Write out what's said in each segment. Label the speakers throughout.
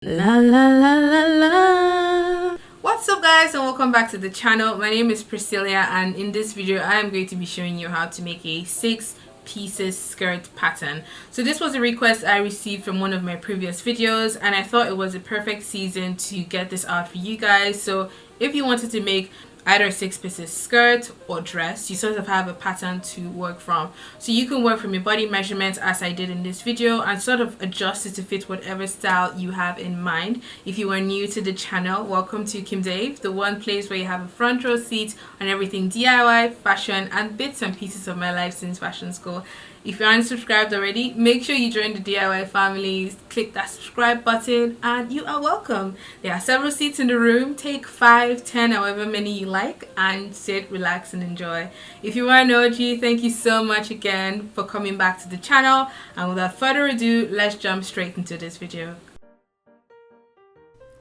Speaker 1: La la la la la. What's up guys, and welcome back to the channel. My name is Priscilla, and in this video I am going to be showing you how to make a 6-pieces skirt pattern. So this was a request I received from one of my previous videos, and I thought it was a perfect season to get this out for you guys. So if you wanted to make either a 6-pieces skirt or dress, you sort of have a pattern to work from. So you can work from your body measurements as I did in this video and sort of adjust it to fit whatever style you have in mind. If you are new to the channel, welcome to Kim Dave, the one place where you have a front row seat on everything DIY, fashion, and bits and pieces of my life since fashion school. If you aren't subscribed already, make sure you join the DIY family, click that subscribe button, and you are welcome. There are several seats in the room. Take 5, 10, however many you like, and sit, relax, and enjoy. If you are an OG, thank you so much again for coming back to the channel. And without further ado, let's jump straight into this video.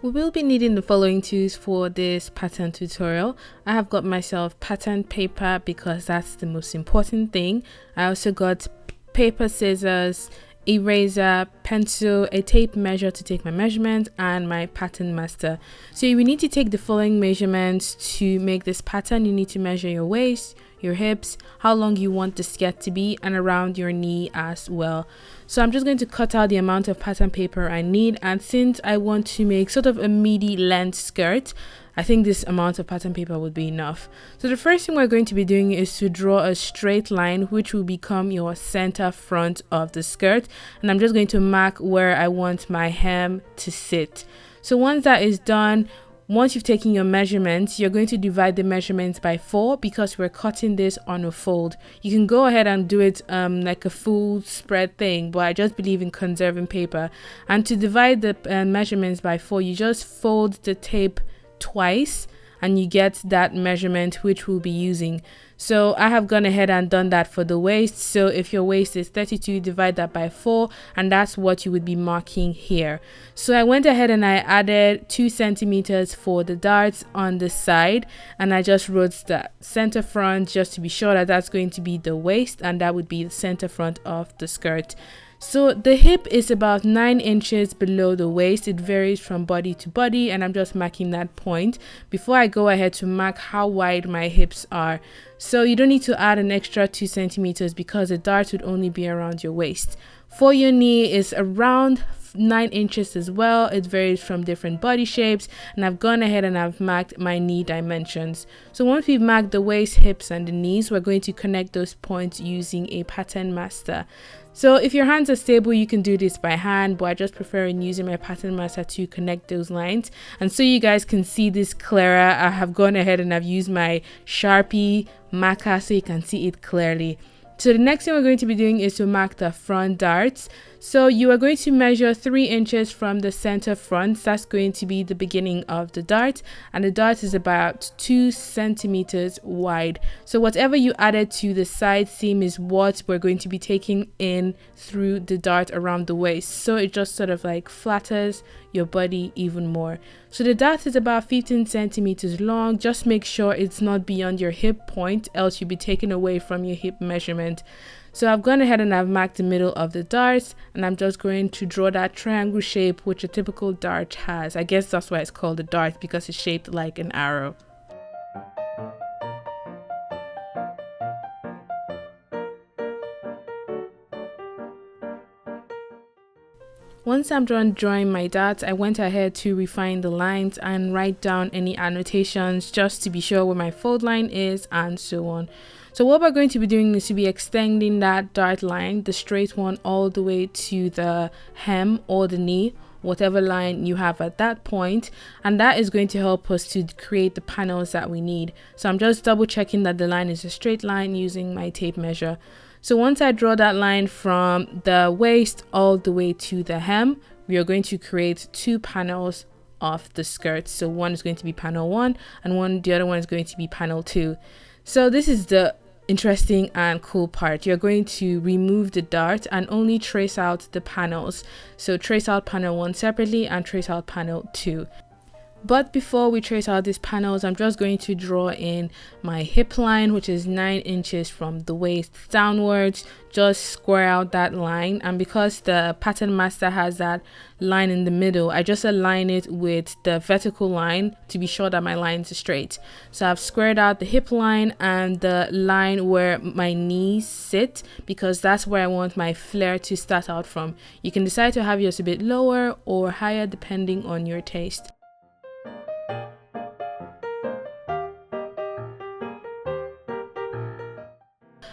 Speaker 1: We will be needing the following tools for this pattern tutorial. I have got myself pattern paper because that's the most important thing. I also got paper, scissors, eraser, pencil, a tape measure to take my measurements, and my pattern master. So you need to take the following measurements to make this pattern. You need to measure your waist, your hips, how long you want the skirt to be, and around your knee as well. So I'm just going to cut out the amount of pattern paper I need, and since I want to make sort of a midi length skirt, I think this amount of pattern paper would be enough. So the first thing we're going to be doing is to draw a straight line which will become your center front of the skirt, and I'm just going to mark where I want my hem to sit. So once that is done, once you've taken your measurements, you're going to divide the measurements by 4 because we're cutting this on a fold. You can go ahead and do it like a full spread thing, but I just believe in conserving paper. And to divide the measurements by 4, you just fold the tape twice and you get that measurement which we'll be using. So I have gone ahead and done that for the waist. So if your waist is 32, divide that by 4, and that's what you would be marking here. So I went ahead and I added 2 centimeters for the darts on the side, and I just wrote the center front just to be sure that that's going to be the waist, and that would be the center front of the skirt. So the hip is about 9 inches below the waist. It varies from body to body, and I'm just marking that point before I go ahead to mark how wide my hips are. So you don't need to add an extra 2 centimeters because the dart would only be around your waist. For your knee is around 9 inches as well. It varies from different body shapes, and I've gone ahead and I've marked my knee dimensions. So once we've marked the waist, hips, and the knees, we're going to connect those points using a pattern master. So if your hands are stable, you can do this by hand, but I just prefer in using my pattern master to connect those lines. And so you guys can see this clearer, I have gone ahead and I've used my Sharpie marker so you can see it clearly. So the next thing we're going to be doing is to mark the front darts. So you are going to measure 3 inches from the center front. That's going to be the beginning of the dart, and the dart is about 2 centimeters wide. So whatever you added to the side seam is what we're going to be taking in through the dart around the waist. So it just sort of like flatters your body even more. So the dart is about 15 centimeters long. Just make sure it's not beyond your hip point, else you'll be taken away from your hip measurement. So I've gone ahead and I've marked the middle of the darts, and I'm just going to draw that triangle shape which a typical dart has. I guess that's why it's called a dart, because it's shaped like an arrow. Once I'm done drawing my darts, I went ahead to refine the lines and write down any annotations just to be sure where my fold line is and so on. So what we're going to be doing is to be extending that dart line, the straight one, all the way to the hem or the knee, whatever line you have at that point, and that is going to help us to create the panels that we need. So I'm just double checking that the line is a straight line using my tape measure. So once I draw that line from the waist all the way to the hem, we are going to create 2 panels of the skirt. So one is going to be panel 1 and the other one is going to be panel 2. So this is the interesting and cool part. You're going to remove the dart and only trace out the panels. So trace out panel 1 separately and trace out panel 2. But before we trace out these panels, I'm just going to draw in my hip line, which is 9 inches from the waist downwards. Just square out that line, and because the pattern master has that line in the middle, I just align it with the vertical line to be sure that my lines are straight. So I've squared out the hip line and the line where my knees sit, because that's where I want my flare to start out from. You can decide to have yours a bit lower or higher depending on your taste.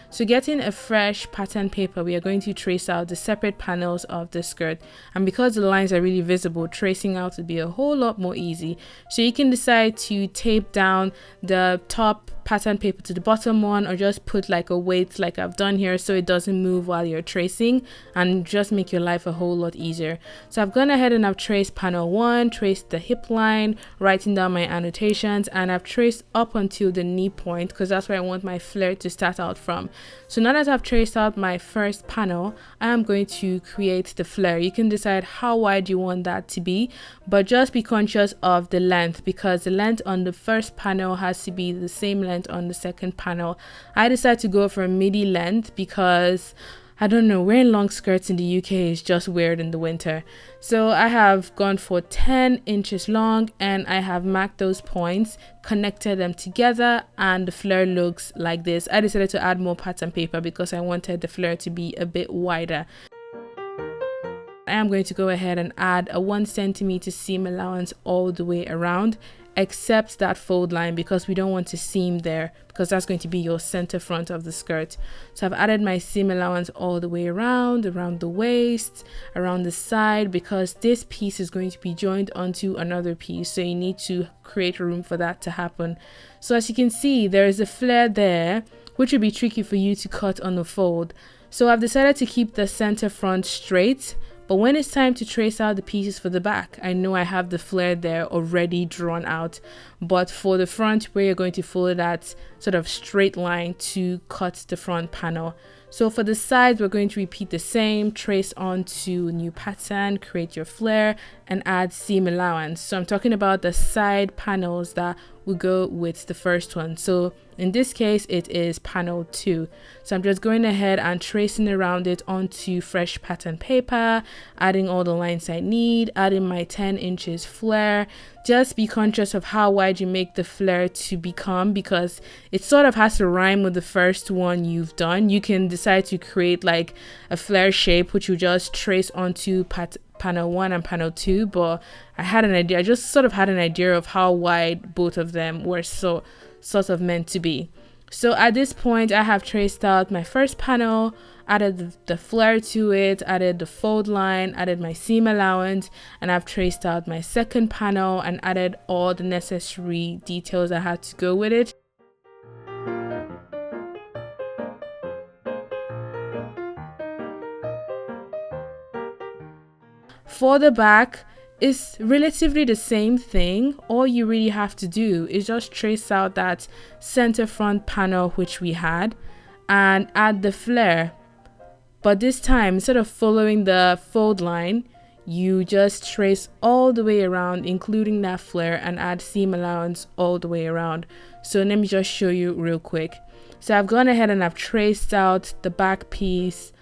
Speaker 1: So getting a fresh pattern paper, we are going to trace out the separate panels of the skirt, and because the lines are really visible, tracing out would be a whole lot more easy. So you can decide to tape down the top pattern paper to the bottom one, or just put like a weight like I've done here so it doesn't move while you're tracing, and just make your life a whole lot easier. So I've gone ahead and I've traced panel 1, traced the hip line, writing down my annotations, and I've traced up until the knee point because that's where I want my flare to start out from. So now that I've traced out my first panel, I am going to create the flare. You can decide how wide you want that to be, but just be conscious of the length, because the length on the first panel has to be the same length on the second panel. I decided to go for a midi length because I don't know, wearing long skirts in the UK is just weird in the winter. So I have gone for 10 inches long, and I have marked those points, connected them together, and the flare looks like this. I decided to add more pattern paper because I wanted the flare to be a bit wider. I am going to go ahead and add a 1 centimeter seam allowance all the way around, except that fold line, because we don't want to seam there, because that's going to be your center front of the skirt. So I've added my seam allowance all the way around the waist, around the side, because this piece is going to be joined onto another piece, so you need to create room for that to happen. So as you can see, there is a flare there, which would be tricky for you to cut on the fold. So I've decided to keep the center front straight, but when it's time to trace out the pieces for the back, I know I have the flare there already drawn out. But for the front, where you're going to follow that sort of straight line to cut the front panel. So for the sides, we're going to repeat the same, trace onto new pattern, create your flare, and add seam allowance. So I'm talking about the side panels that will go with the first one. So in this case, it is panel 2. So I'm just going ahead and tracing around it onto fresh pattern paper, adding all the lines I need, adding my 10 inches flare. Just be conscious of how wide you make the flare to become, because it sort of has to rhyme with the first one you've done. You can decide to create like a flare shape, which you just trace onto panel 1 and panel 2, but I had an idea. I just sort of had an idea of how wide both of them were sort of meant to be. So at this point, I have traced out my first panel, added the flare to it, added the fold line, added my seam allowance, and I've traced out my second panel and added all the necessary details I had to go with it. For the back, it's relatively the same thing. All you really have to do is just trace out that center front panel which we had and add the flare. But this time, instead of following the fold line, you just trace all the way around, including that flare, and add seam allowance all the way around. So let me just show you real quick. So I've gone ahead and I've traced out the back piece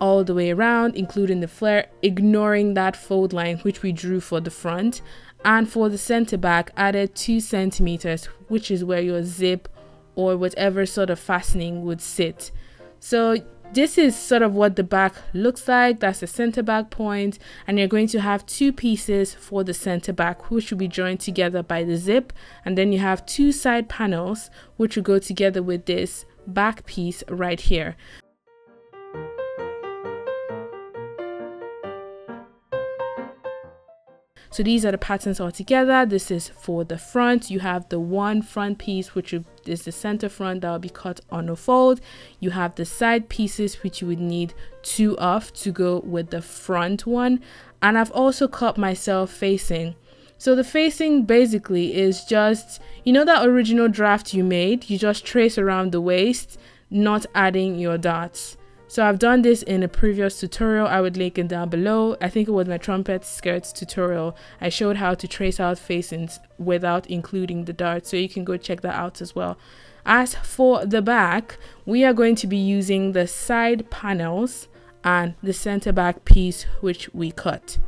Speaker 1: all the way around, including the flare, ignoring that fold line which we drew for the front. And for the center back, added 2 centimeters, which is where your zip or whatever sort of fastening would sit. So this is sort of what the back looks like. That's the center back point, and you're going to have 2 pieces for the center back, which will be joined together by the zip, and then you have 2 side panels which will go together with this back piece right here. So these are the patterns all together. This is for the front. You have the one front piece, which is the center front that will be cut on a fold. You have the side pieces, which you would need 2 of to go with the front one. And I've also cut myself facing. So the facing basically is just, you know, that original draft you made, you just trace around the waist, not adding your dots. So I've done this in a previous tutorial. I would link it down below. I think it was my trumpet skirts tutorial. I showed how to trace out facings without including the darts, so you can go check that out as well. As for the back, we are going to be using the side panels and the center back piece which we cut.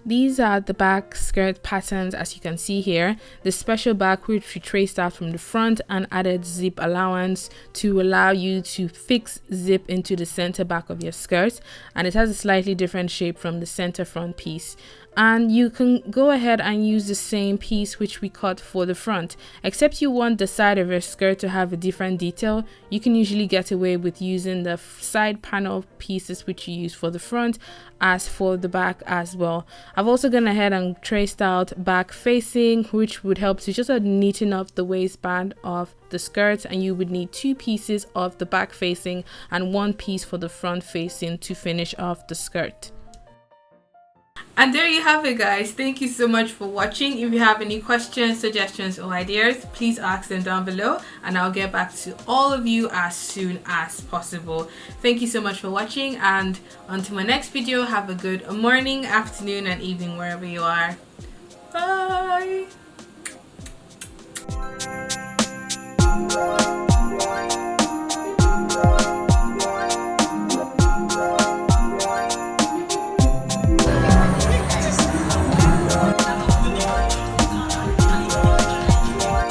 Speaker 1: These are the back skirt patterns, as you can see here. The special back which we traced out from the front and added zip allowance to allow you to fix zip into the center back of your skirt, and it has a slightly different shape from the center front piece. And you can go ahead and use the same piece which we cut for the front, except you want the side of your skirt to have a different detail. You can usually get away with using the side panel pieces which you use for the front as for the back as well. I've also gone ahead and traced out back facing, which would help to just neaten up the waistband of the skirt, and you would need 2 pieces of the back facing and 1 piece for the front facing to finish off the skirt. And there you have it, guys. Thank you so much for watching. If you have any questions, suggestions or ideas, please ask them down below and I'll get back to all of you as soon as possible. Thank you so much for watching, and until my next video, have a good morning, afternoon and evening wherever you are. Bye.